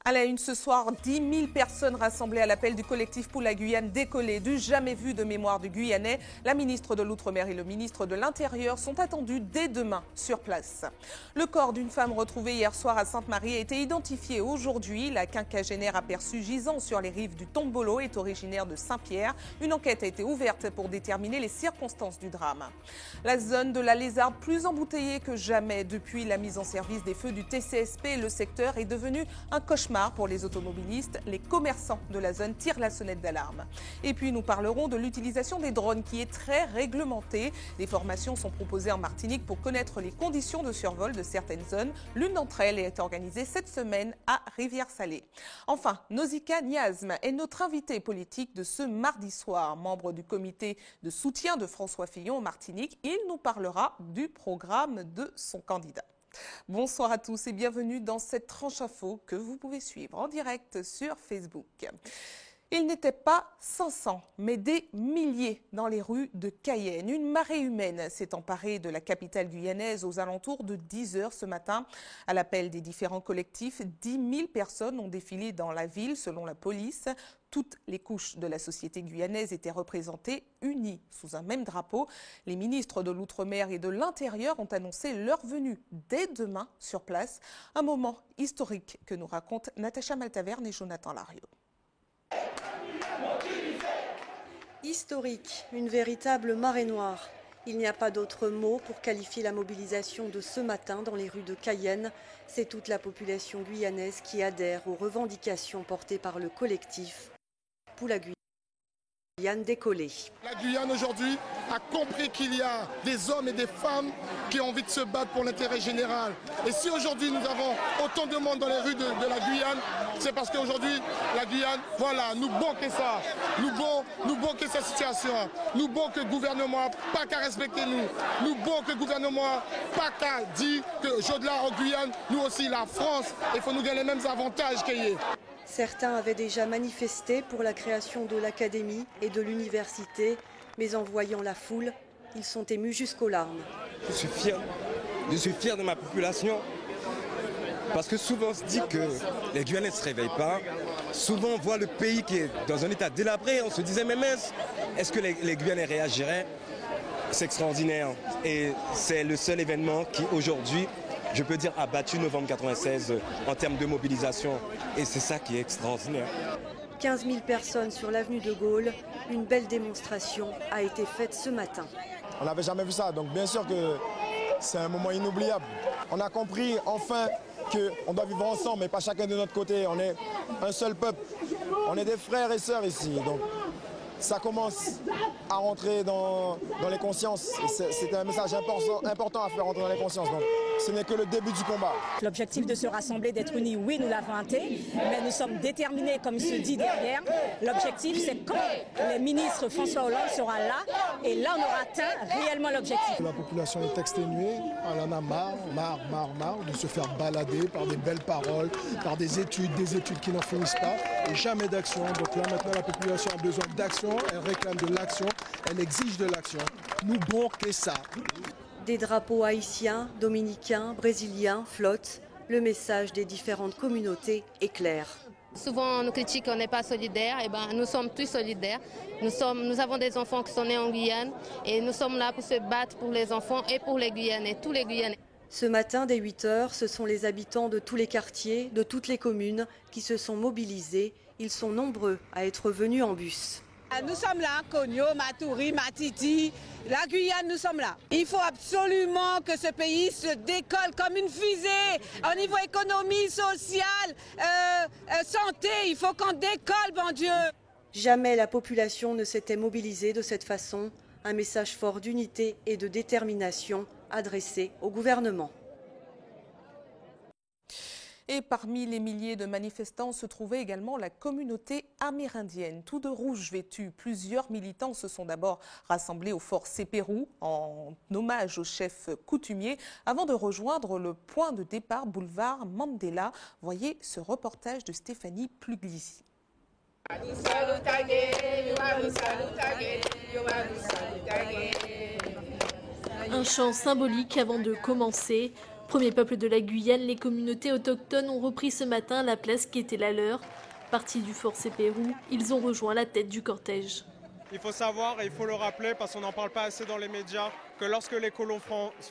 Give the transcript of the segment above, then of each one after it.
À la une ce soir, 10 000 personnes rassemblées à l'appel du collectif pour la Guyane décollée, du jamais vu de mémoire du Guyanais. La ministre de l'Outre-mer et le ministre de l'Intérieur sont attendus dès demain sur place. Le corps d'une femme retrouvée hier soir à Sainte-Marie a été identifié aujourd'hui. La quinquagénaire aperçue gisant sur les rives du Tombolo est originaire de Saint-Pierre. Une enquête a été ouverte pour déterminer les circonstances du drame. La zone de la Lézarde plus embouteillée que jamais depuis la mise en service des feux du TCSP. Le secteur est devenu un cauchemar pour les automobilistes. Les commerçants de la zone tirent la sonnette d'alarme. Et puis nous parlerons de l'utilisation des drones qui est très réglementée. Des formations sont proposées en Martinique pour connaître les conditions de survol de certaines zones. L'une d'entre elles est organisée cette semaine à Rivière-Salée. Enfin, Nausicaa Niasme est notre invité politique de ce mardi soir. Membre du comité de soutien de François Fillon en Martinique, il nous parlera du programme de son candidat. Bonsoir à tous et bienvenue dans cette tranche info que vous pouvez suivre en direct sur Facebook. Il n'était pas 500, mais des milliers dans les rues de Cayenne. Une marée humaine s'est emparée de la capitale guyanaise aux alentours de 10 h ce matin. À l'appel des différents collectifs, 10 000 personnes ont défilé dans la ville selon la police. Toutes les couches de la société guyanaise étaient représentées, unies sous un même drapeau. Les ministres de l'Outre-mer et de l'Intérieur ont annoncé leur venue dès demain sur place. Un moment historique que nous racontent Natacha Maltaverne et Jonathan Lariot. Historique, une véritable marée noire. Il n'y a pas d'autre mot pour qualifier la mobilisation de ce matin dans les rues de Cayenne. C'est toute la population guyanaise qui adhère aux revendications portées par le collectif pour la Guyane décollée. La Guyane aujourd'hui a compris qu'il y a des hommes et des femmes qui ont envie de se battre pour l'intérêt général. Et si aujourd'hui nous avons autant de monde dans les rues de la Guyane, c'est parce qu'aujourd'hui la Guyane, voilà, nous banquons ça. Nous banquons cette situation. Nous banquons le gouvernement, pas qu'à respecter nous. Nous banquons le gouvernement, pas qu'à dire que Jodla en Guyane, nous aussi la France, il faut nous gagner les mêmes avantages qu'il y ait. Certains avaient déjà manifesté pour la création de l'académie et de l'université, mais en voyant la foule, ils sont émus jusqu'aux larmes. Je suis fier de ma population, parce que souvent on se dit que les Guyanais ne se réveillent pas. Souvent on voit le pays qui est dans un état délabré, on se disait mais mince, est-ce que les Guyanais réagiraient? C'est extraordinaire et c'est le seul événement qui aujourd'hui, je peux dire, a battu novembre 96 en termes de mobilisation. Et c'est ça qui est extraordinaire. 15 000 personnes sur l'avenue de Gaulle. Une belle démonstration a été faite ce matin. On n'avait jamais vu ça, donc bien sûr que c'est un moment inoubliable. On a compris enfin qu'on doit vivre ensemble, mais pas chacun de notre côté. On est un seul peuple. On est des frères et sœurs ici. Donc ça commence à rentrer dans les consciences. C'est un message important à faire rentrer dans les consciences. Donc, ce n'est que le début du combat. L'objectif de se rassembler, d'être unis, oui, nous l'avons été, mais nous sommes déterminés, comme il se dit derrière. L'objectif, c'est quand le ministre François Hollande sera là, et là, on aura atteint réellement l'objectif. La population est exténuée, elle en a marre de se faire balader par des belles paroles, par des études qui n'en finissent pas, et jamais d'action. Donc là, maintenant, la population a besoin d'action, elle réclame de l'action, elle exige de l'action. Nous banquons ça. Des drapeaux haïtiens, dominicains, brésiliens flottent. Le message des différentes communautés est clair. Souvent, on nous critique qu'on n'est pas solidaires. Eh ben, nous sommes tous solidaires. Nous avons des enfants qui sont nés en Guyane et nous sommes là pour se battre pour les enfants et pour les Guyanais, tous les Guyanais. Ce matin, dès 8 h, ce sont les habitants de tous les quartiers, de toutes les communes qui se sont mobilisés. Ils sont nombreux à être venus en bus. Nous sommes là, Cogno, Matoury, Matiti, la Guyane, nous sommes là. Il faut absolument que ce pays se décolle comme une fusée au niveau économie, sociale, santé. Il faut qu'on décolle, bon Dieu. Jamais la population ne s'était mobilisée de cette façon. Un message fort d'unité et de détermination adressé au gouvernement. Et parmi les milliers de manifestants se trouvait également la communauté amérindienne. Tout de rouge vêtu, plusieurs militants se sont d'abord rassemblés au fort Sépérou en hommage au chef coutumier avant de rejoindre le point de départ boulevard Mandela. Voyez ce reportage de Stéphanie Pluglisi. Un chant symbolique avant de commencer. Premier peuple de la Guyane, les communautés autochtones ont repris ce matin la place qui était la leur. Partis du Fort Sépérou, ils ont rejoint la tête du cortège. Il faut savoir, et il faut le rappeler parce qu'on n'en parle pas assez dans les médias, que lorsque les colons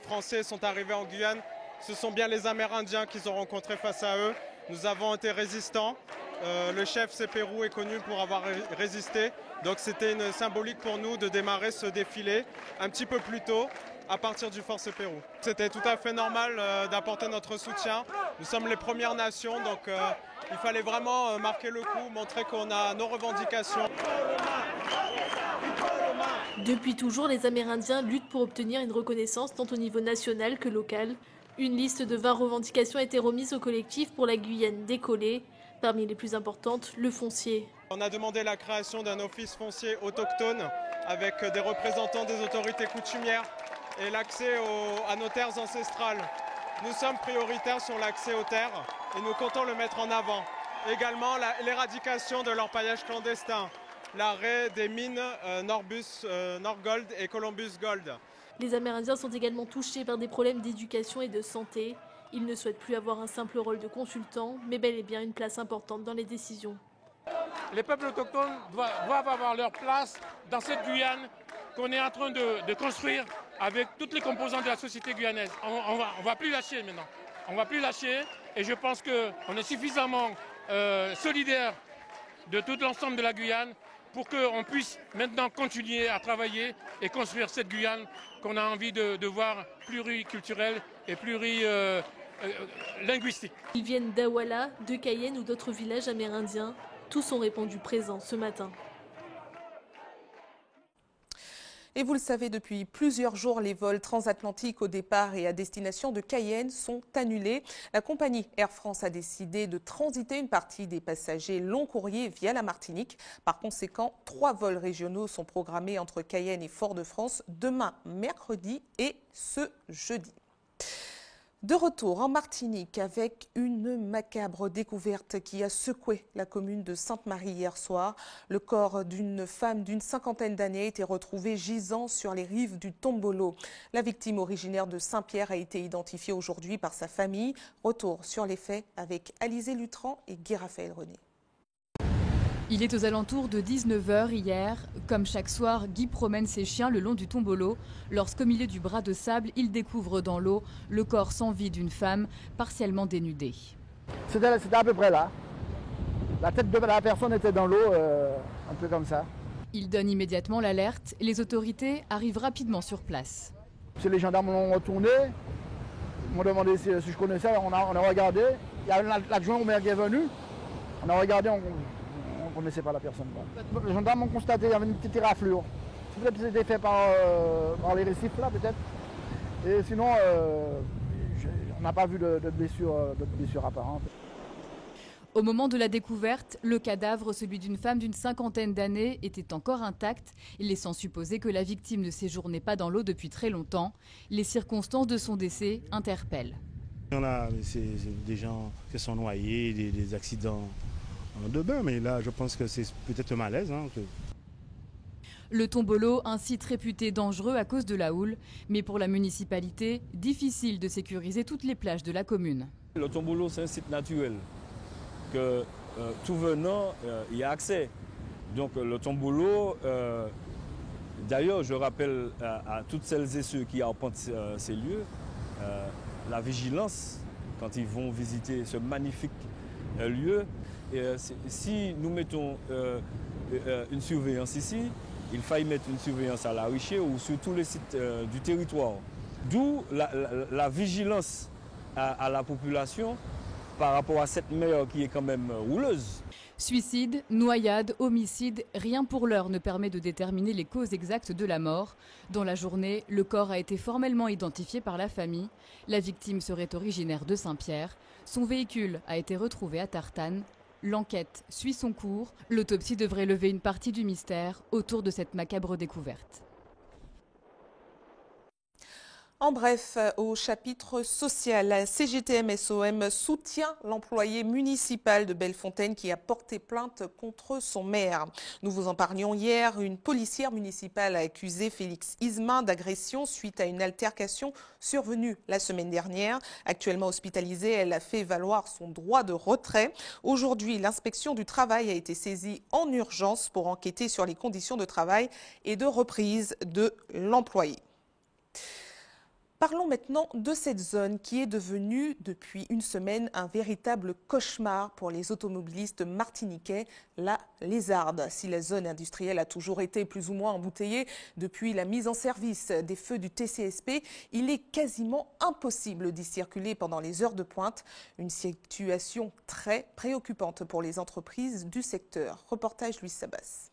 français sont arrivés en Guyane, ce sont bien les Amérindiens qu'ils ont rencontrés face à eux. Nous avons été résistants. Le chef Sépérou est connu pour avoir résisté. Donc c'était une symbolique pour nous de démarrer ce défilé un petit peu plus tôt à partir du Fort Sépérou. C'était tout à fait normal d'apporter notre soutien. Nous sommes les Premières Nations, donc il fallait vraiment marquer le coup, montrer qu'on a nos revendications. Depuis toujours, les Amérindiens luttent pour obtenir une reconnaissance tant au niveau national que local. Une liste de 20 revendications a été remise au collectif pour la Guyane décollée. Parmi les plus importantes, le foncier. On a demandé la création d'un office foncier autochtone avec des représentants des autorités coutumières et l'accès à nos terres ancestrales. Nous sommes prioritaires sur l'accès aux terres et nous comptons le mettre en avant. Également l'éradication de l'orpaillage clandestin, l'arrêt des mines Norgold et Columbus Gold. Les Amérindiens sont également touchés par des problèmes d'éducation et de santé. Ils ne souhaitent plus avoir un simple rôle de consultant, mais bel et bien une place importante dans les décisions. Les peuples autochtones doivent avoir leur place dans cette Guyane qu'on est en train de construire avec toutes les composantes de la société guyanaise. On va plus lâcher maintenant. On va plus lâcher et je pense qu'on est suffisamment solidaires de tout l'ensemble de la Guyane pour qu'on puisse maintenant continuer à travailler et construire cette Guyane qu'on a envie de voir pluriculturelle et plurilinguistique. Ils viennent d'Awala, de Cayenne ou d'autres villages amérindiens. Tous ont répondu présents ce matin. Et vous le savez, depuis plusieurs jours, les vols transatlantiques au départ et à destination de Cayenne sont annulés. La compagnie Air France a décidé de transiter une partie des passagers long courrier via la Martinique. Par conséquent, 3 vols régionaux sont programmés entre Cayenne et Fort-de-France demain, mercredi et ce jeudi. De retour en Martinique avec une macabre découverte qui a secoué la commune de Sainte-Marie hier soir. Le corps d'une femme d'une 50aine d'années a été retrouvé gisant sur les rives du Tombolo. La victime originaire de Saint-Pierre a été identifiée aujourd'hui par sa famille. Retour sur les faits avec Alizé Lutran et Guy Raphaël René. Il est aux alentours de 19 h hier. Comme chaque soir, Guy promène ses chiens le long du Tombolo lorsqu'au milieu du bras de sable, il découvre dans l'eau le corps sans vie d'une femme partiellement dénudée. C'était à peu près là. La tête de la personne était dans l'eau, un peu comme ça. Il donne immédiatement l'alerte et les autorités arrivent rapidement sur place. Les gendarmes l'ont retourné, m'ont demandé si je connaissais, on a regardé. Il y a l'adjoint au maire qui est venu, on a regardé, on ne connaissait pas la personne. Les gendarmes ont constaté qu'il y avait une petite éraflure. Peut-être que c'était fait par les récifs là, peut-être. Et sinon, on n'a pas vu de blessure apparente. Au moment de la découverte, le cadavre, celui d'une femme d'une 50aine d'années, était encore intact, laissant supposer que la victime ne séjournait pas dans l'eau depuis très longtemps. Les circonstances de son décès interpellent. On a des gens qui sont noyés, des accidents de bain, mais là je pense que c'est peut-être un malaise. Le Tombolo, un site réputé dangereux à cause de la houle, mais pour la municipalité, difficile de sécuriser toutes les plages de la commune. Le Tombolo, c'est un site naturel que tout venant y a accès. Donc le Tombolo, d'ailleurs je rappelle à toutes celles et ceux qui arpentent ces lieux, la vigilance quand ils vont visiter ce magnifique lieu. Si nous mettons une surveillance ici, il faille mettre une surveillance à La Richier ou sur tous les sites du territoire. D'où la vigilance à la population par rapport à cette mer qui est quand même houleuse. Suicide, noyade, homicide, rien pour l'heure ne permet de déterminer les causes exactes de la mort. Dans la journée, le corps a été formellement identifié par la famille. La victime serait originaire de Saint-Pierre. Son véhicule a été retrouvé à Tartane. L'enquête suit son cours. L'autopsie devrait lever une partie du mystère autour de cette macabre découverte. En bref, au chapitre social, la CGTM-SOM soutient l'employé municipal de Bellefontaine qui a porté plainte contre son maire. Nous vous en parlions hier, une policière municipale a accusé Félix Ismin d'agression suite à une altercation survenue la semaine dernière. Actuellement hospitalisée, elle a fait valoir son droit de retrait. Aujourd'hui, l'inspection du travail a été saisie en urgence pour enquêter sur les conditions de travail et de reprise de l'employé. Parlons maintenant de cette zone qui est devenue depuis une semaine un véritable cauchemar pour les automobilistes martiniquais, la Lézarde. Si la zone industrielle a toujours été plus ou moins embouteillée depuis la mise en service des feux du TCSP, il est quasiment impossible d'y circuler pendant les heures de pointe. Une situation très préoccupante pour les entreprises du secteur. Reportage Louis Sabas.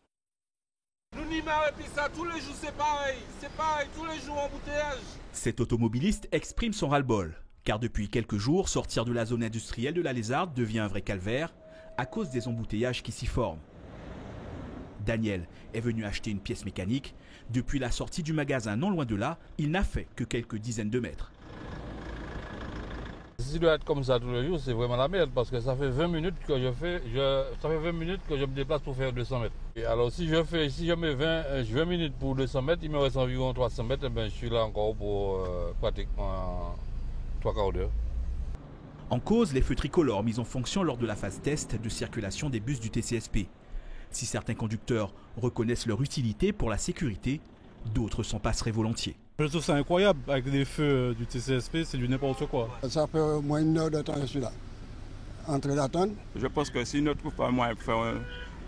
Nous n'y marrons plus ça, tous les jours c'est pareil, tous les jours embouteillage. Cet automobiliste exprime son ras-le-bol, car depuis quelques jours, sortir de la zone industrielle de la Lézarde devient un vrai calvaire à cause des embouteillages qui s'y forment. Daniel est venu acheter une pièce mécanique. Depuis la sortie du magasin non loin de là, il n'a fait que quelques dizaines de mètres. Si doit être comme ça tous les jours, c'est vraiment la merde parce que ça fait 20 minutes que je me déplace pour faire 200 mètres. Et alors si je mets 20 minutes pour 200 mètres, il me reste environ 300 mètres, et ben, je suis là encore pour pratiquement 3 quarts d'heure. En cause, les feux tricolores mis en fonction lors de la phase test de circulation des bus du TCSP. Si certains conducteurs reconnaissent leur utilité pour la sécurité, d'autres s'en passeraient volontiers. Je trouve ça incroyable, avec les feux du TCSP, c'est du n'importe quoi. Ça fait au moins 1 heure de temps que je suis là, en train d'attendre. Je pense que si nous ne trouvons pas moyen de faire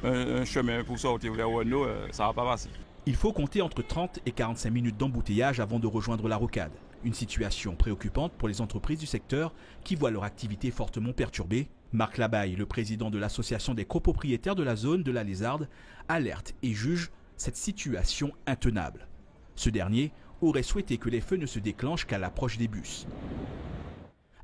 un chemin pour sortir vers Renault, ça ne va pas passer. Il faut compter entre 30 et 45 minutes d'embouteillage avant de rejoindre la rocade. Une situation préoccupante pour les entreprises du secteur qui voient leur activité fortement perturbée. Marc Labaille, le président de l'association des copropriétaires de la zone de la Lézarde, alerte et juge cette situation intenable. Ce dernier aurait souhaité que les feux ne se déclenchent qu'à l'approche des bus.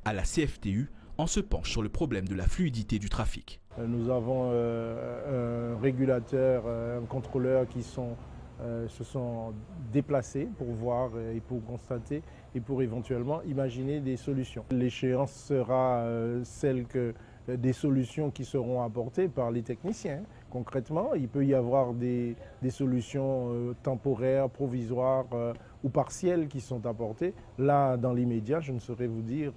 À la CFTU, on se penche sur le problème de la fluidité du trafic. Nous avons un régulateur, un contrôleur qui se sont déplacés pour voir et pour constater et pour éventuellement imaginer des solutions. L'échéance sera celle que des solutions qui seront apportées par les techniciens. Concrètement, il peut y avoir des solutions temporaires, provisoires ou partielles qui sont apportées. Là, dans l'immédiat, je ne saurais vous dire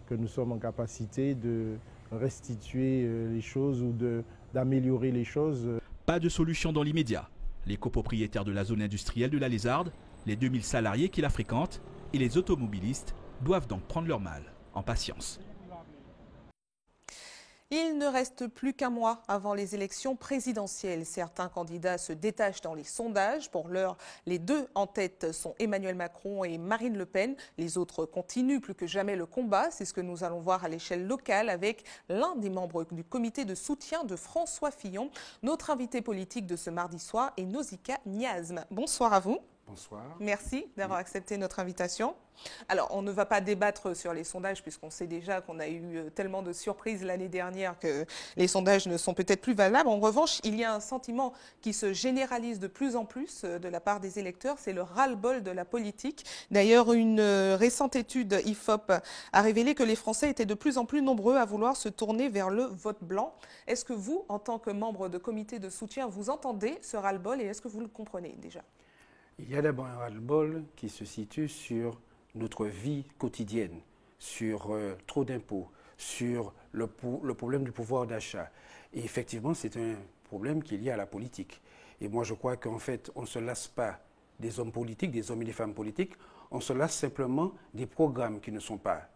que nous sommes en capacité de restituer les choses ou d'améliorer les choses. Pas de solution dans l'immédiat. Les copropriétaires de la zone industrielle de la Lézarde, les 2000 salariés qui la fréquentent et les automobilistes doivent donc prendre leur mal en patience. Il ne reste plus qu'un mois avant les élections présidentielles. Certains candidats se détachent dans les sondages. Pour l'heure, les deux en tête sont Emmanuel Macron et Marine Le Pen. Les autres continuent plus que jamais le combat. C'est ce que nous allons voir à l'échelle locale avec l'un des membres du comité de soutien de François Fillon. Notre invité politique de ce mardi soir est Nausicaa Niazm. Bonsoir à vous. Bonsoir. Merci d'avoir accepté notre invitation. Alors, on ne va pas débattre sur les sondages puisqu'on sait déjà qu'on a eu tellement de surprises l'année dernière que les sondages ne sont peut-être plus valables. En revanche, il y a un sentiment qui se généralise de plus en plus de la part des électeurs, c'est le ras-le-bol de la politique. D'ailleurs, une récente étude IFOP a révélé que les Français étaient de plus en plus nombreux à vouloir se tourner vers le vote blanc. Est-ce que vous, en tant que membre de comité de soutien, vous entendez ce ras-le-bol et est-ce que vous le comprenez déjà ? Il y a d'abord un ras-le-bol qui se situe sur notre vie quotidienne, sur trop d'impôts, sur le problème du pouvoir d'achat. Et effectivement, c'est un problème qui est lié à la politique. Et moi, je crois qu'en fait, on ne se lasse pas des hommes politiques, des hommes et des femmes politiques, on se lasse simplement des programmes qui ne sont pas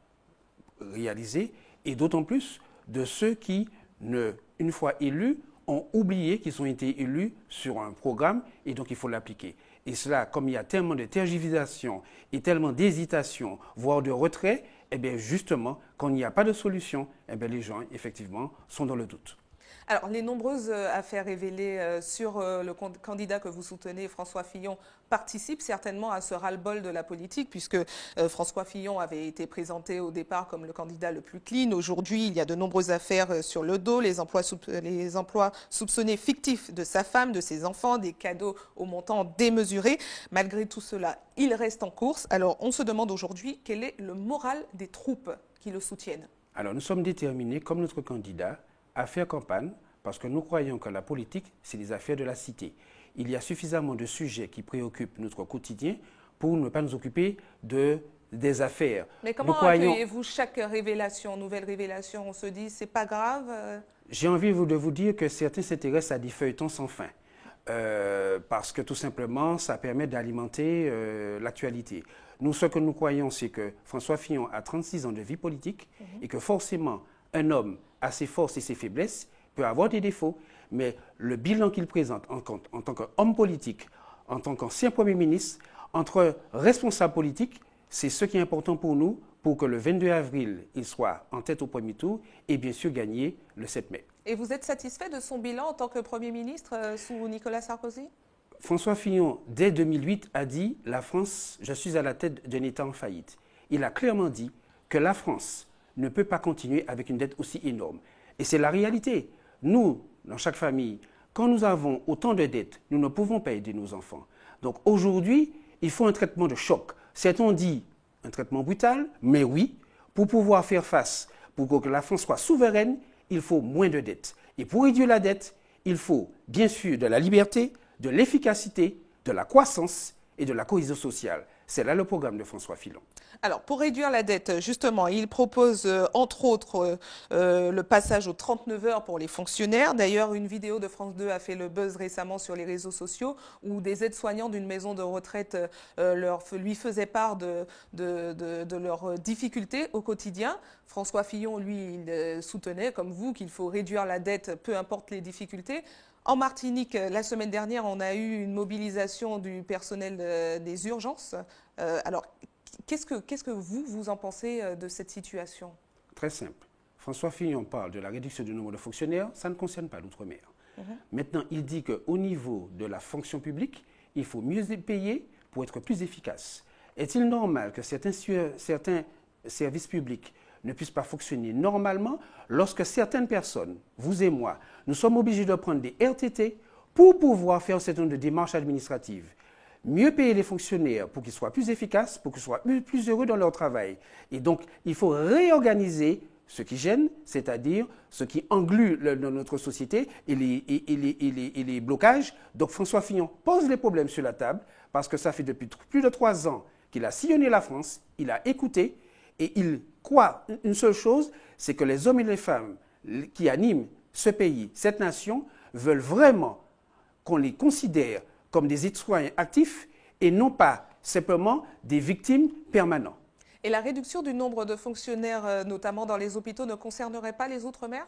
réalisés, et d'autant plus de ceux qui, une fois élus, ont oublié qu'ils ont été élus sur un programme, et donc il faut l'appliquer. Et cela, comme il y a tellement de tergiversation et tellement d'hésitation, voire de retrait, eh bien justement, quand il n'y a pas de solution, eh bien les gens, effectivement, sont dans le doute. Alors, les nombreuses affaires révélées sur le candidat que vous soutenez, François Fillon, participent certainement à ce ras-le-bol de la politique, puisque François Fillon avait été présenté au départ comme le candidat le plus clean. Aujourd'hui, il y a de nombreuses affaires sur le dos, les emplois soupçonnés fictifs de sa femme, de ses enfants, des cadeaux au montant démesuré. Malgré tout cela, il reste en course. Alors, on se demande aujourd'hui quel est le moral des troupes qui le soutiennent. Alors, nous sommes déterminés, comme notre candidat, à faire campagne, parce que nous croyons que la politique, c'est les affaires de la cité. Il y a suffisamment de sujets qui préoccupent notre quotidien pour ne pas nous occuper des affaires. Mais comment accueillez-vous chaque révélation, nouvelle révélation? On se dit, c'est pas grave? J'ai envie de vous dire que certains s'intéressent à des feuilletons sans fin. Parce que tout simplement, ça permet d'alimenter l'actualité. Nous, ce que nous croyons, c'est que François Fillon a 36 ans de vie politique et que forcément, un homme a ses forces et ses faiblesses, peut avoir des défauts, mais le bilan qu'il présente en tant qu'homme politique, en tant qu'ancien Premier ministre, entre responsables politiques, c'est ce qui est important pour nous, pour que le 22 avril, il soit en tête au premier tour et bien sûr gagner le 7 mai. Et vous êtes satisfait de son bilan en tant que Premier ministre sous Nicolas Sarkozy? François Fillon, dès 2008, a dit « La France, je suis à la tête d'un État en faillite ». Il a clairement dit que la France ne peut pas continuer avec une dette aussi énorme. Et c'est la réalité. Nous, dans chaque famille, quand nous avons autant de dettes, nous ne pouvons pas aider nos enfants. Donc aujourd'hui, il faut un traitement de choc. Certains dit un traitement brutal, mais oui, pour pouvoir faire face, pour que la France soit souveraine, il faut moins de dettes. Et pour réduire la dette, il faut bien sûr de la liberté, de l'efficacité, de la croissance et de la cohésion sociale. C'est là le programme de François Fillon. Alors, pour réduire la dette, justement, il propose, entre autres, le passage aux 39 heures pour les fonctionnaires. D'ailleurs, une vidéo de France 2 a fait le buzz récemment sur les réseaux sociaux où des aides-soignants d'une maison de retraite lui faisaient part de leurs difficultés au quotidien. François Fillon, lui, il soutenait, comme vous, qu'il faut réduire la dette, peu importe les difficultés. En Martinique, la semaine dernière, on a eu une mobilisation du personnel des urgences. Alors, qu'est-ce que vous en pensez de cette situation? Très simple. François Fillon parle de la réduction du nombre de fonctionnaires, ça ne concerne pas l'outre-mer. Maintenant, il dit qu'au niveau de la fonction publique, il faut mieux payer pour être plus efficace. Est-il normal que certains services publics ne puissent pas fonctionner normalement lorsque certaines personnes, vous et moi, nous sommes obligés de prendre des RTT pour pouvoir faire un certain nombre de démarches administratives? Mieux payer les fonctionnaires pour qu'ils soient plus efficaces, pour qu'ils soient plus heureux dans leur travail. Et donc, il faut réorganiser ce qui gêne, c'est-à-dire ce qui englue dans notre société et les blocages. Donc, François Fillon pose les problèmes sur la table parce que ça fait depuis plus de 3 ans qu'il a sillonné la France, il a écouté et il croit une seule chose, c'est que les hommes et les femmes qui animent ce pays, cette nation, veulent vraiment qu'on les considère comme des citoyens actifs et non pas simplement des victimes permanentes. Et la réduction du nombre de fonctionnaires, notamment dans les hôpitaux, ne concernerait pas les Outre-mer?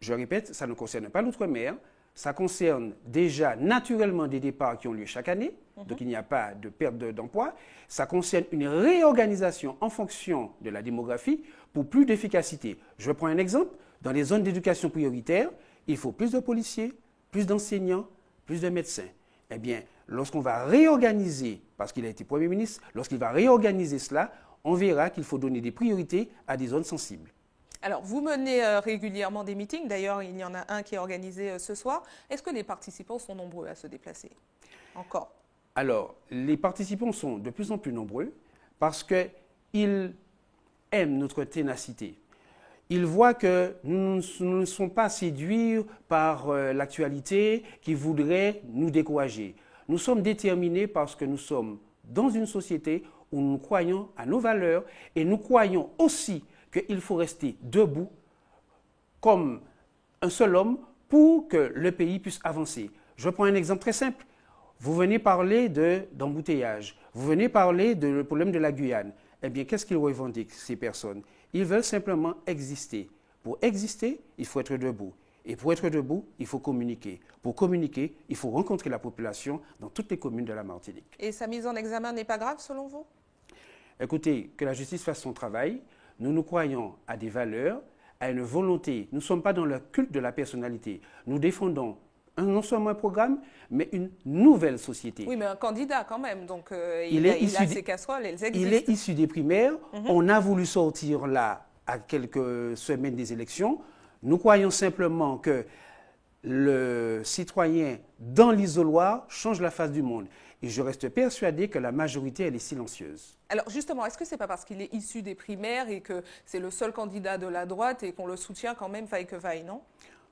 Je répète, ça ne concerne pas l'Outre-mer. Ça concerne déjà naturellement des départs qui ont lieu chaque année, donc il n'y a pas de perte d'emploi. Ça concerne une réorganisation en fonction de la démographie pour plus d'efficacité. Je prends un exemple. Dans les zones d'éducation prioritaire, il faut plus de policiers, plus d'enseignants, plus de médecins. Eh bien, lorsqu'on va réorganiser, parce qu'il a été Premier ministre, lorsqu'il va réorganiser cela, on verra qu'il faut donner des priorités à des zones sensibles. Alors, vous menez régulièrement des meetings. D'ailleurs, il y en a un qui est organisé ce soir. Est-ce que les participants sont nombreux à se déplacer? Encore? Alors, les participants sont de plus en plus nombreux parce qu'ils aiment notre ténacité. Ils voient que nous ne sommes pas séduits par l'actualité qui voudrait nous décourager. Nous sommes déterminés parce que nous sommes dans une société où nous croyons à nos valeurs et nous croyons aussi qu'il faut rester debout comme un seul homme pour que le pays puisse avancer. Je prends un exemple très simple. Vous venez parler d'embouteillage, vous venez parler du problème de la Guyane. Eh bien, qu'est-ce qu'ils revendiquent, ces personnes? Ils veulent simplement exister. Pour exister, il faut être debout. Et pour être debout, il faut communiquer. Pour communiquer, il faut rencontrer la population dans toutes les communes de la Martinique. Et sa mise en examen n'est pas grave, selon vous? Écoutez, que la justice fasse son travail. Nous croyons à des valeurs, à une volonté. Nous ne sommes pas dans le culte de la personnalité. Nous défendons non seulement un programme, mais une nouvelle société. Oui, mais un candidat quand même, donc il a ses casseroles, elles existent. Il est issu des primaires. On a voulu sortir là, à quelques semaines des élections. Nous croyons simplement que le citoyen dans l'isoloir change la face du monde. Et je reste persuadé que la majorité, elle est silencieuse. Alors justement, est-ce que ce n'est pas parce qu'il est issu des primaires et que c'est le seul candidat de la droite et qu'on le soutient quand même, faille que vaille, non?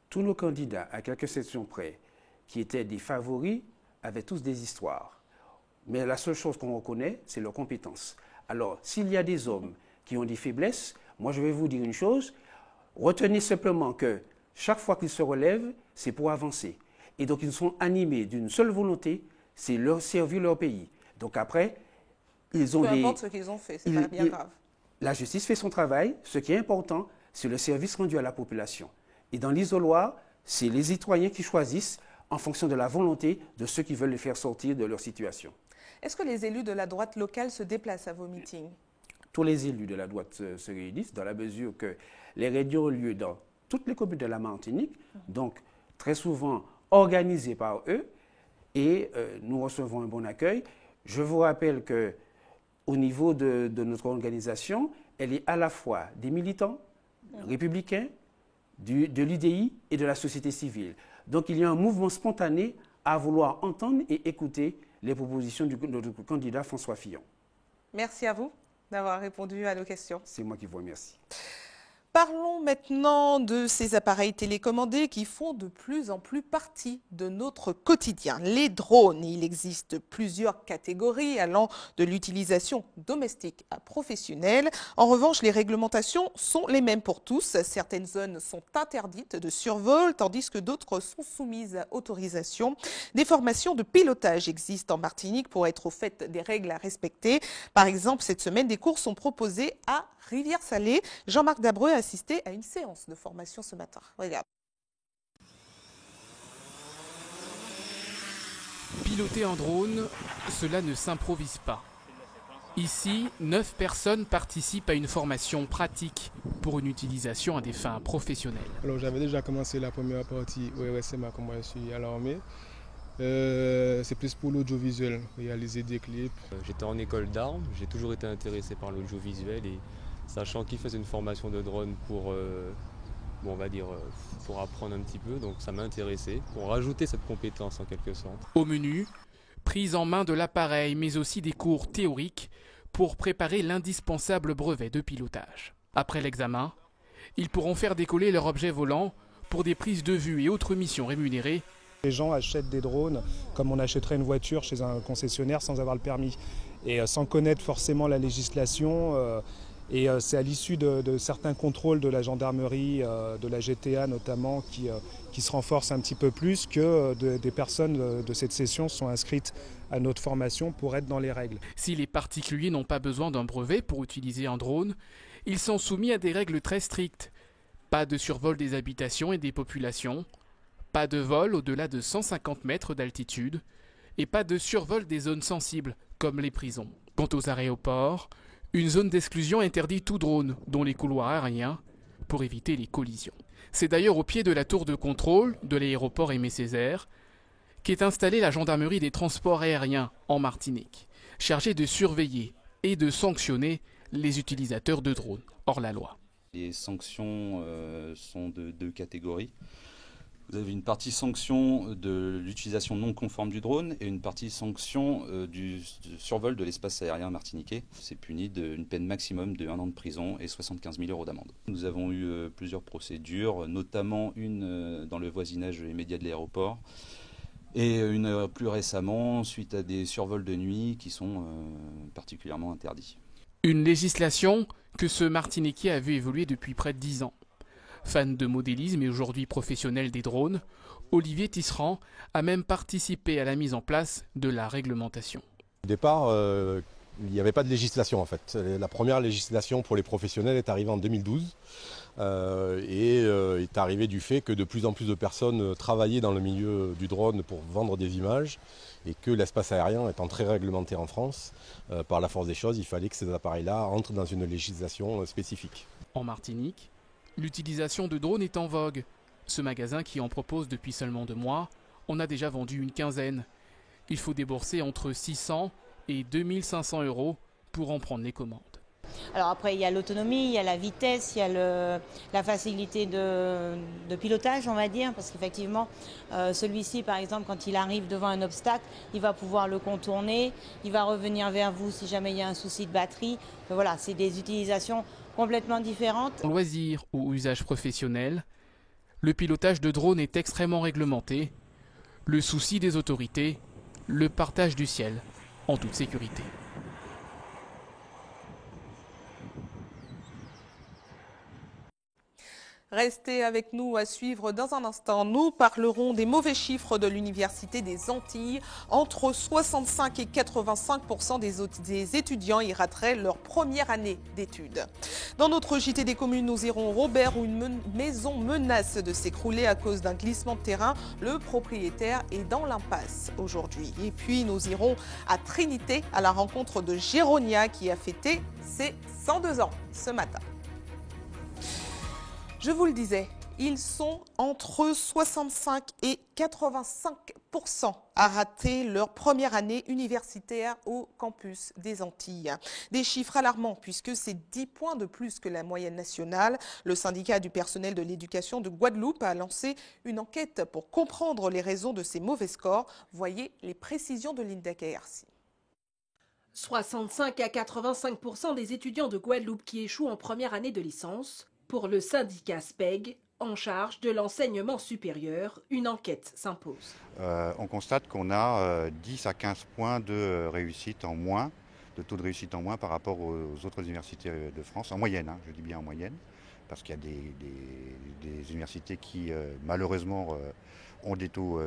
Tous nos candidats, à quelques sections près, qui étaient des favoris, avaient tous des histoires. Mais la seule chose qu'on reconnaît, c'est leurs compétences. Alors, s'il y a des hommes qui ont des faiblesses, moi je vais vous dire une chose, retenez simplement que chaque fois qu'ils se relèvent, c'est pour avancer. Et donc ils sont animés d'une seule volonté, c'est leur servir leur pays. Donc après, ils ont peu importe ce qu'ils ont fait, c'est pas bien grave. La justice fait son travail, ce qui est important, c'est le service rendu à la population. Et dans l'isoloir, c'est les citoyens qui choisissent en fonction de la volonté de ceux qui veulent les faire sortir de leur situation. Est-ce que les élus de la droite locale se déplacent à vos meetings? Tous les élus de la droite se réunissent dans la mesure que les réunions ont lieu dans toutes les communes de la Martinique, donc très souvent organisées par eux, et nous recevons un bon accueil. Je vous rappelle qu'au niveau de notre organisation, elle est à la fois des militants républicains, de l'UDI et de la société civile. Donc il y a un mouvement spontané à vouloir entendre et écouter les propositions de notre candidat François Fillon. Merci à vous d'avoir répondu à nos questions. C'est moi qui vous remercie. Parlons maintenant de ces appareils télécommandés qui font de plus en plus partie de notre quotidien. Les drones, il existe plusieurs catégories allant de l'utilisation domestique à professionnelle. En revanche, les réglementations sont les mêmes pour tous. Certaines zones sont interdites de survol, tandis que d'autres sont soumises à autorisation. Des formations de pilotage existent en Martinique pour être au fait des règles à respecter. Par exemple, cette semaine, des cours sont proposés à Rivière-Salée. Jean-Marc Dabreux a assisté à une séance de formation ce matin. Regarde. Piloter un drone, cela ne s'improvise pas. Ici, 9 personnes participent à une formation pratique pour une utilisation à des fins professionnelles. Alors j'avais déjà commencé la première partie au RSMA quand moi je suis à l'armée. C'est plus pour l'audiovisuel, réaliser des clips. J'étais en école d'armes, j'ai toujours été intéressé par l'audiovisuel et sachant qu'ils faisaient une formation de drone pour, on va dire, pour apprendre un petit peu, donc ça m'a intéressé, pour rajouter cette compétence en quelque sorte. Au menu, prise en main de l'appareil, mais aussi des cours théoriques pour préparer l'indispensable brevet de pilotage. Après l'examen, ils pourront faire décoller leur objet volant pour des prises de vue et autres missions rémunérées. Les gens achètent des drones comme on achèterait une voiture chez un concessionnaire sans avoir le permis et sans connaître forcément la législation. Et c'est à l'issue de certains contrôles de la gendarmerie, de la GTA notamment, qui se renforcent un petit peu plus que des personnes de cette session sont inscrites à notre formation pour être dans les règles. Si les particuliers n'ont pas besoin d'un brevet pour utiliser un drone, ils sont soumis à des règles très strictes. Pas de survol des habitations et des populations, pas de vol au-delà de 150 mètres d'altitude et pas de survol des zones sensibles comme les prisons. Quant aux aéroports, une zone d'exclusion interdit tout drone, dont les couloirs aériens, pour éviter les collisions. C'est d'ailleurs au pied de la tour de contrôle de l'aéroport Aimé Césaire qu'est installée la gendarmerie des transports aériens en Martinique, chargée de surveiller et de sanctionner les utilisateurs de drones hors la loi. Les sanctions sont de 2 catégories. Vous avez une partie sanction de l'utilisation non conforme du drone et une partie sanction du survol de l'espace aérien martiniquais. C'est puni d'une peine maximum de 1 an de prison et 75 000 € d'amende. Nous avons eu plusieurs procédures, notamment une dans le voisinage immédiat de l'aéroport et une plus récemment suite à des survols de nuit qui sont particulièrement interdits. Une législation que ce Martiniquais a vu évoluer depuis près de 10 ans. Fan de modélisme et aujourd'hui professionnel des drones, Olivier Tisserand a même participé à la mise en place de la réglementation. Au départ, il n'y avait pas de législation en fait. La première législation pour les professionnels est arrivée en 2012 et est arrivée du fait que de plus en plus de personnes travaillaient dans le milieu du drone pour vendre des images et que l'espace aérien étant très réglementé en France, par la force des choses, il fallait que ces appareils-là entrent dans une législation spécifique. En Martinique, L'utilisation de drones est en vogue. Ce magasin, qui en propose depuis seulement 2 mois, en a déjà vendu une quinzaine. Il faut débourser entre 600 et 2500 € pour en prendre les commandes. Alors après, il y a l'autonomie, il y a la vitesse, il y a la facilité de pilotage, on va dire, parce qu'effectivement, celui-ci, par exemple, quand il arrive devant un obstacle, il va pouvoir le contourner, il va revenir vers vous si jamais il y a un souci de batterie. Voilà, c'est des utilisations complètement différentes. En loisir ou usage professionnel, le pilotage de drones est extrêmement réglementé. Le souci des autorités, le partage du ciel en toute sécurité. Restez avec nous à suivre dans un instant. Nous parlerons des mauvais chiffres de l'Université des Antilles. Entre 65 et 85% des étudiants y rateraient leur première année d'études. Dans notre JT des communes, nous irons au Robert où une maison menace de s'écrouler à cause d'un glissement de terrain. Le propriétaire est dans l'impasse aujourd'hui. Et puis nous irons à Trinité à la rencontre de Géronia qui a fêté ses 102 ans ce matin. Je vous le disais, ils sont entre 65 et 85% à rater leur première année universitaire au campus des Antilles. Des chiffres alarmants puisque c'est 10 points de plus que la moyenne nationale. Le syndicat du personnel de l'éducation de Guadeloupe a lancé une enquête pour comprendre les raisons de ces mauvais scores. Voyez les précisions de Linda KRC. 65 à 85% des étudiants de Guadeloupe qui échouent en première année de licence. Pour le syndicat SPEG, en charge de l'enseignement supérieur, une enquête s'impose. On constate qu'on a 10 à 15 points de réussite en moins, de taux de réussite en moins par rapport aux autres universités de France, en moyenne, je dis bien en moyenne, parce qu'il y a des universités qui malheureusement ont des taux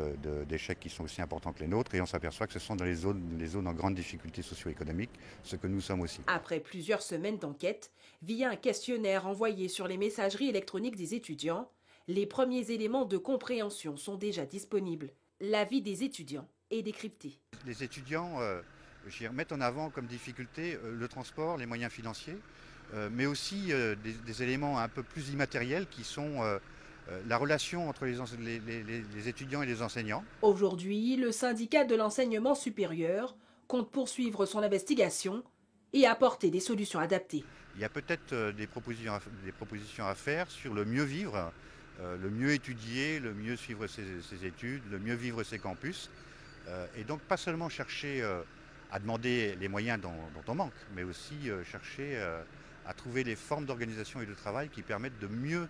d'échec qui sont aussi importants que les nôtres, et on s'aperçoit que ce sont dans les zones en grande difficulté socio-économique, ce que nous sommes aussi. Après plusieurs semaines d'enquête, via un questionnaire envoyé sur les messageries électroniques des étudiants, les premiers éléments de compréhension sont déjà disponibles. L'avis des étudiants est décrypté. Les étudiants mettent en avant comme difficulté le transport, les moyens financiers, mais aussi des éléments un peu plus immatériels qui sont la relation entre les étudiants et les enseignants. Aujourd'hui, le syndicat de l'enseignement supérieur compte poursuivre son investigation et apporter des solutions adaptées. Il y a peut-être des propositions à faire sur le mieux vivre, le mieux étudier, le mieux suivre ses études, le mieux vivre ses campus. Et donc pas seulement chercher à demander les moyens dont on manque, mais aussi chercher à trouver les formes d'organisation et de travail qui permettent de mieux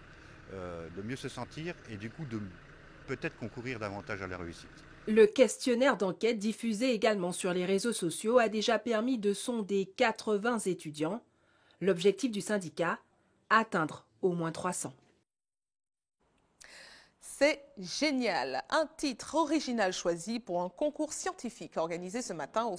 se sentir et du coup de peut-être concourir davantage à la réussite. Le questionnaire d'enquête diffusé également sur les réseaux sociaux a déjà permis de sonder 80 étudiants. L'objectif du syndicat, atteindre au moins 300. C'est génial. Un titre original choisi pour un concours scientifique organisé ce matin au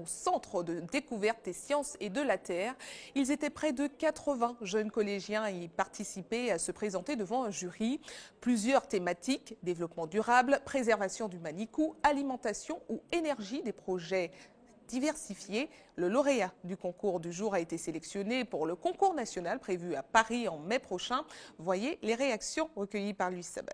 Centre de découverte des sciences et de la Terre. Ils étaient près de 80 jeunes collégiens à y participer et à se présenter devant un jury. Plusieurs thématiques, développement durable, préservation du manicou, alimentation ou énergie, des projets diversifiés. Le lauréat du concours du jour a été sélectionné pour le concours national prévu à Paris en mai prochain. Voyez les réactions recueillies par Louis Sabas.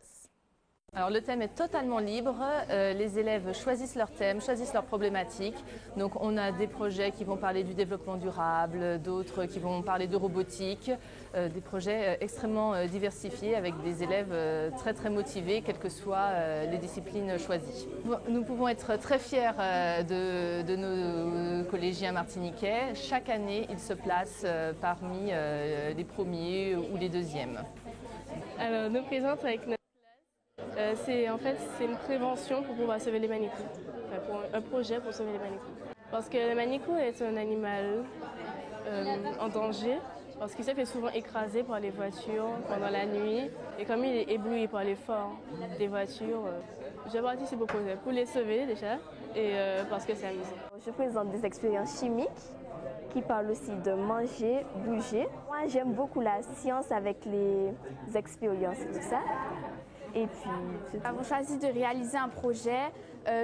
Alors le thème est totalement libre, les élèves choisissent leur thème, choisissent leurs problématiques. Donc on a des projets qui vont parler du développement durable, d'autres qui vont parler de robotique, des projets extrêmement diversifiés avec des élèves très très motivés, quelles que soient les disciplines choisies. Nous pouvons être très fiers de nos collégiens martiniquais. Chaque année, ils se placent parmi les premiers ou les deuxièmes. Alors nous présente avec notre c'est une prévention pour pouvoir sauver les manicous, un projet pour sauver les manicous. Parce que le manicou est un animal en danger, parce qu'il s'est fait souvent écraser par les voitures pendant la nuit, et comme il est ébloui par l'effort des voitures, je participe au projet pour les sauver déjà, et parce que c'est amusant. Je présente des expériences chimiques qui parlent aussi de manger, bouger. Moi j'aime beaucoup la science avec les expériences et tout ça. Et puis, nous avons choisi de réaliser un projet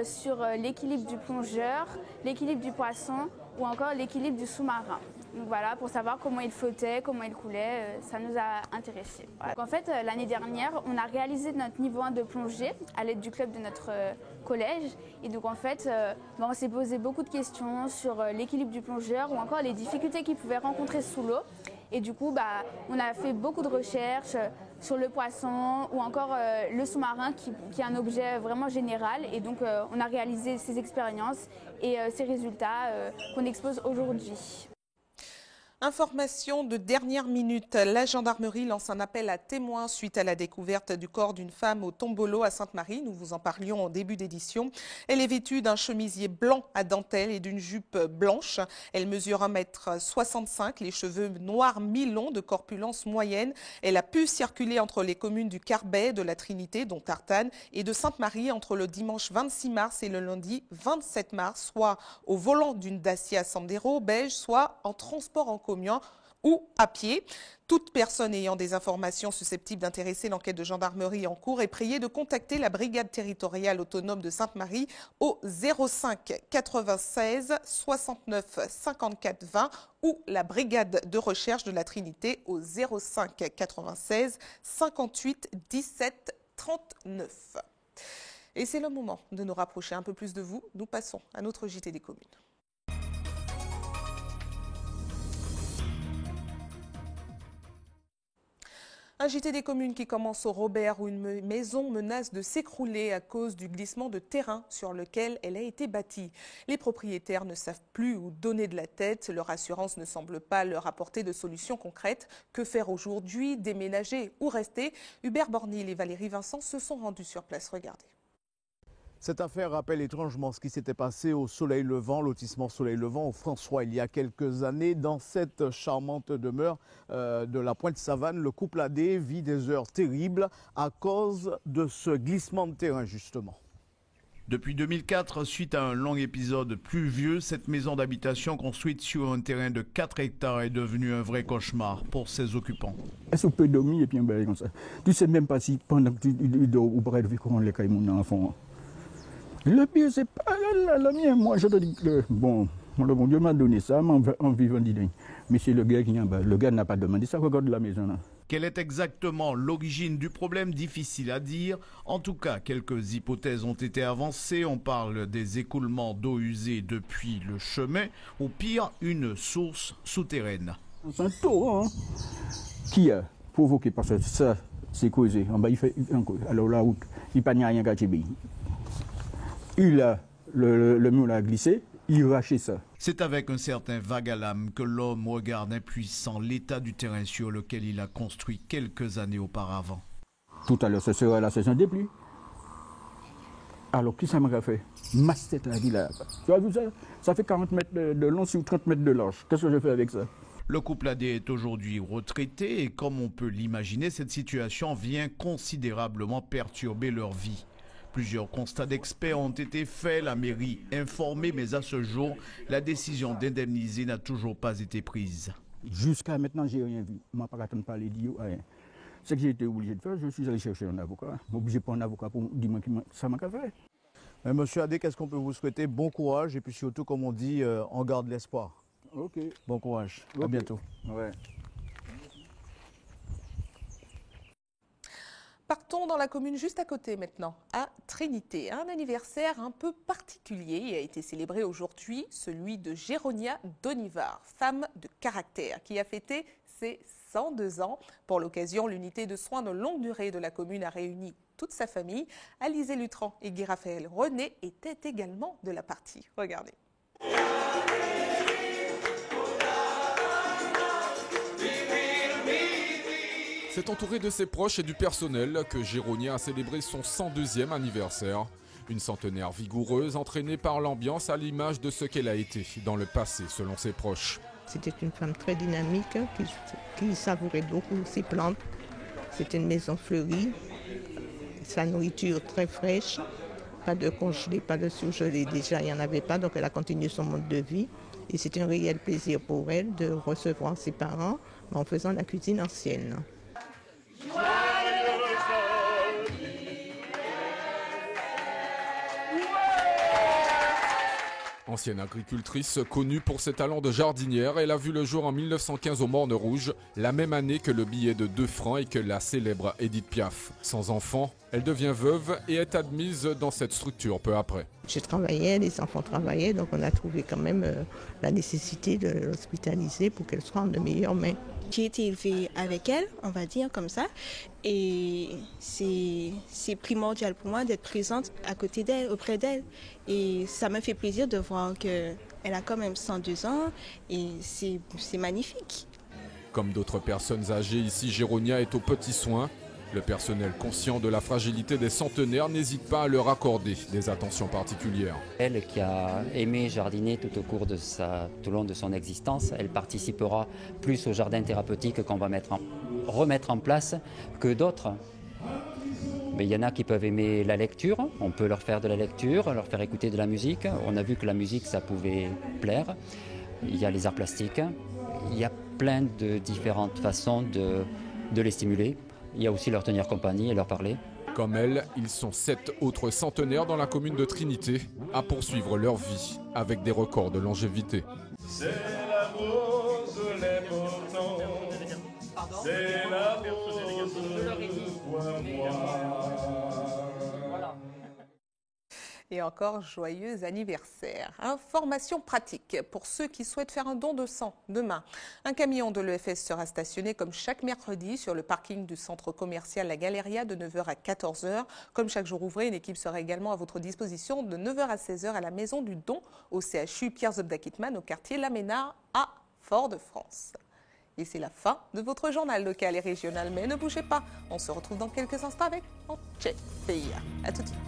sur l'équilibre du plongeur, l'équilibre du poisson ou encore l'équilibre du sous-marin. Donc voilà, pour savoir comment il flottait, comment il coulait, ça nous a intéressés. Voilà. Donc en fait, l'année dernière, on a réalisé notre niveau 1 de plongée à l'aide du club de notre collège. Et donc en fait, on s'est posé beaucoup de questions sur l'équilibre du plongeur ou encore les difficultés qu'il pouvait rencontrer sous l'eau. Et du coup, on a fait beaucoup de recherches sur le poisson ou encore le sous-marin qui est un objet vraiment général. Et donc, on a réalisé ces expériences et ces résultats qu'on expose aujourd'hui. Information de dernière minute, la gendarmerie lance un appel à témoins suite à la découverte du corps d'une femme au Tombolo à Sainte-Marie. Nous vous en parlions en début d'édition. Elle est vêtue d'un chemisier blanc à dentelle et d'une jupe blanche. Elle mesure 1,65 m, les cheveux noirs mi-longs de corpulence moyenne. Elle a pu circuler entre les communes du Carbet, de la Trinité, dont Tartane, et de Sainte-Marie entre le dimanche 26 mars et le lundi 27 mars, soit au volant d'une Dacia Sandero beige, soit en transport en commun ou à pied. Toute personne ayant des informations susceptibles d'intéresser l'enquête de gendarmerie en cours est priée de contacter la brigade territoriale autonome de Sainte-Marie au 05 96 69 54 20 ou la brigade de recherche de la Trinité au 05 96 58 17 39. Et c'est le moment de nous rapprocher un peu plus de vous. Nous passons à notre JT des communes. Un JT des communes qui commence au Robert où une maison menace de s'écrouler à cause du glissement de terrain sur lequel elle a été bâtie. Les propriétaires ne savent plus où donner de la tête. Leur assurance ne semble pas leur apporter de solutions concrètes. Que faire aujourd'hui? Déménager ou rester? Hubert Bornil et Valérie Vincent se sont rendus sur place. Regardez. Cette affaire rappelle étrangement ce qui s'était passé au Soleil Levant, lotissement Soleil Levant au François, il y a quelques années. Dans cette charmante demeure de la Pointe-Savane, le couple Adé vit des heures terribles à cause de ce glissement de terrain justement. Depuis 2004, suite à un long épisode pluvieux, cette maison d'habitation construite sur un terrain de 4 hectares est devenue un vrai cauchemar pour ses occupants. Est-ce qu'on peut dormir et puis un bail comme ça? Tu sais même pas si pendant que tu dors ou près de vie comment les cailles mon enfant. Le pire, c'est pas la mienne. Moi, je te dis que, bon, le bon Dieu m'a donné ça, en vivant d'idée. Mais c'est le gars qui en bas. Le gars n'a pas demandé ça, regarde la maison là. Quelle est exactement l'origine du problème? Difficile à dire. En tout cas, quelques hypothèses ont été avancées. On parle des écoulements d'eau usée depuis le chemin, ou pire, une source souterraine. C'est un torrent qui a provoqué, parce que ça, c'est causé. En bas, il fait alors là, il n'y a rien qu'à Tibé. Le mur a glissé, il rachait ça. C'est avec un certain vague à l'âme que l'homme regarde impuissant l'état du terrain sur lequel il a construit quelques années auparavant. Tout à l'heure, ce sera la saison des pluies. Alors, qui ça m'a fait? Masse tête là, tu as vu ça? Ça fait 40 mètres de long sur 30 mètres de large. Qu'est-ce que je fais avec ça? Le couple Adé est aujourd'hui retraité et comme on peut l'imaginer, cette situation vient considérablement perturber leur vie. Plusieurs constats d'experts ont été faits, la mairie informée, mais à ce jour, la décision d'indemniser n'a toujours pas été prise. Jusqu'à maintenant, je n'ai rien vu. Je n'ai pas attendre parler d'IO, rien. Ce que j'ai été obligé de faire, je suis allé chercher un avocat. Obligé de prendre un avocat pour dire que ça m'a fait. Monsieur Adé, qu'est-ce qu'on peut vous souhaiter? Bon courage et puis surtout, comme on dit, on garde l'espoir. Ok. Bon courage. Okay. À bientôt. Ouais. Partons dans la commune juste à côté maintenant, à Trinité. Un anniversaire un peu particulier a été célébré aujourd'hui, celui de Géronia Donivar, femme de caractère, qui a fêté ses 102 ans. Pour l'occasion, l'unité de soins de longue durée de la commune a réuni toute sa famille. Alizé Lutran et Guy Raphaël René étaient également de la partie. Regardez. C'est entouré de ses proches et du personnel que Géronia a célébré son 102e anniversaire. Une centenaire vigoureuse entraînée par l'ambiance à l'image de ce qu'elle a été dans le passé selon ses proches. C'était une femme très dynamique qui savourait beaucoup ses plantes. C'était une maison fleurie, sa nourriture très fraîche, pas de congelé, pas de surgelé. Déjà, il n'y en avait pas, donc elle a continué son mode de vie. Et c'était un réel plaisir pour elle de recevoir ses parents en faisant la cuisine ancienne. Ancienne agricultrice connue pour ses talents de jardinière, elle a vu le jour en 1915 au Morne Rouge, la même année que le billet de 2 francs et que la célèbre Édith Piaf. Sans enfant, elle devient veuve et est admise dans cette structure peu après. Je travaillais, les enfants travaillaient, donc on a trouvé quand même la nécessité de l'hospitaliser pour qu'elle soit en de meilleures mains. J'ai été élevée avec elle, on va dire comme ça, et c'est primordial pour moi d'être présente à côté d'elle, auprès d'elle. Et ça me fait plaisir de voir qu'elle a quand même 102 ans et c'est magnifique. Comme d'autres personnes âgées, ici Géronia est aux petits soins. Le personnel conscient de la fragilité des centenaires n'hésite pas à leur accorder des attentions particulières. Elle qui a aimé jardiner tout au long de son existence, elle participera plus au jardin thérapeutique qu'on va remettre en place que d'autres. Mais il y en a qui peuvent aimer la lecture, on peut leur faire de la lecture, leur faire écouter de la musique. On a vu que la musique ça pouvait plaire. Il y a les arts plastiques, il y a plein de différentes façons de les stimuler. Il y a aussi leur tenir compagnie et leur parler. Comme elle, ils sont 7 autres centenaires dans la commune de Trinité à poursuivre leur vie avec des records de longévité. C'est la rose, les beaux temps. C'est la rose, vois-moi. Et encore joyeux anniversaire. Information pratique pour ceux qui souhaitent faire un don de sang demain. Un camion de l'EFS sera stationné comme chaque mercredi sur le parking du centre commercial La Galeria de 9h à 14h. Comme chaque jour ouvré, une équipe sera également à votre disposition de 9h à 16h à la maison du don au CHU Pierre Zobda-Kittmann au quartier Laménard à Fort-de-France. Et c'est la fin de votre journal local et régional. Mais ne bougez pas, on se retrouve dans quelques instants avec Antje Pays. À tout de suite.